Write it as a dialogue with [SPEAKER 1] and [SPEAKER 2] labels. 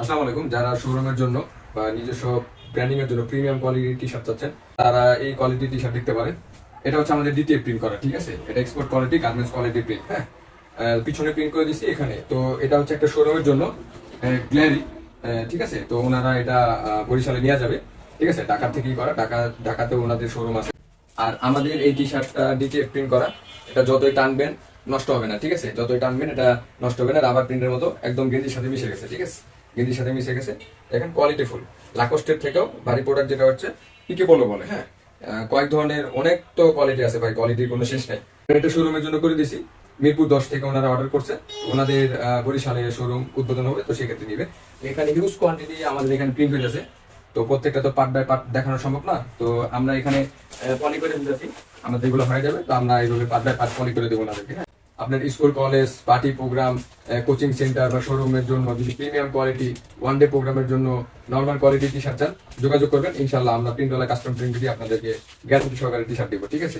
[SPEAKER 1] আসসালামু আলাইকুম। যারা শোরুমের জন্য বা নিজস্ব ব্র্যান্ডিং এর জন্য প্রিমিয়াম কোয়ালিটির টি শার্ট চাচ্ছেন, তারা এই কোয়ালিটির টি শার্ট দেখতে পারেন। এটা হচ্ছে আমাদের ডিটিএফ প্রিন্ট করা, ঠিক আছে? এটা export quality, garments quality print. হ্যাঁ, পিছনে প্রিন্ট করে দিচ্ছি এখানে। তো এটা হচ্ছে একটা শোরুমের জন্য গ্ল্যারি, ঠিক আছে? তো ওনারা এটা বরিশালে নিয়ে যাবে, ঠিক আছে? ঢাকা থেকেই করা, ঢাকাতে ওনাদের শোরুম আছে। আর আমাদের এই টি শার্টটা ডিটিএফ প্রিন্ট করা, এটা যতই টানবেন নষ্ট হবে না, ঠিক আছে? যতই টানবেন এটা নষ্ট হবে না। রাবার প্রিন্টের মতো একদম গেঞ্জির সাথে মিশে গেছে, ঠিক আছে? গেঞ্জির সাথে মিশে গেছে। দেখেন কোয়ালিটি ফুল। লাকোস্টের থেকেও ভারী প্রোডাক্ট যেটা হচ্ছে পিকে পোলো বলে। হ্যাঁ, কয়েক ধরনের অনেক তো কোয়ালিটি আছে ভাই, কোয়ালিটির কোনো শেষ নাই। এটা শোরুমের জন্য করে দিছি। মিরপুর 10 থেকে ওনারা অর্ডার করছে। ওনাদের বরিশালে শোরুম উদ্বোধন হবে, তো সেক্ষেত্রে নিবে। এখানে হিউজ কোয়ান্টিটি আমাদের এখানে প্রিন্ট হয়ে যাচ্ছে। তো প্রত্যেকটা তো পার্ট বাই পার্ট দেখানো সম্ভব না। তো আমরা এখানে পলি করে দিচ্ছি। আমাদের এগুলো হয়ে যাবে, তো আমরা এইভাবে পার্ট বাই পার্ট পলি করে দেবো ওনাদেরকে। হ্যাঁ, আপনার school, college, party program, coaching centre বা শোরুমের জন্য যদি প্রিমিয়াম কোয়ালিটি, ওয়ান ডে প্রোগ্রামের জন্য নর্মাল কোয়ালিটি টি শার্ট চান, যোগাযোগ করবেন। ইনশাল্লাহ আমরা প্রিন্টওয়ালা কাস্টম প্রিন্ট দিয়ে আপনাদেরকে গ্যারান্টি সহকারে টি শার্ট দিব, ঠিক আছে?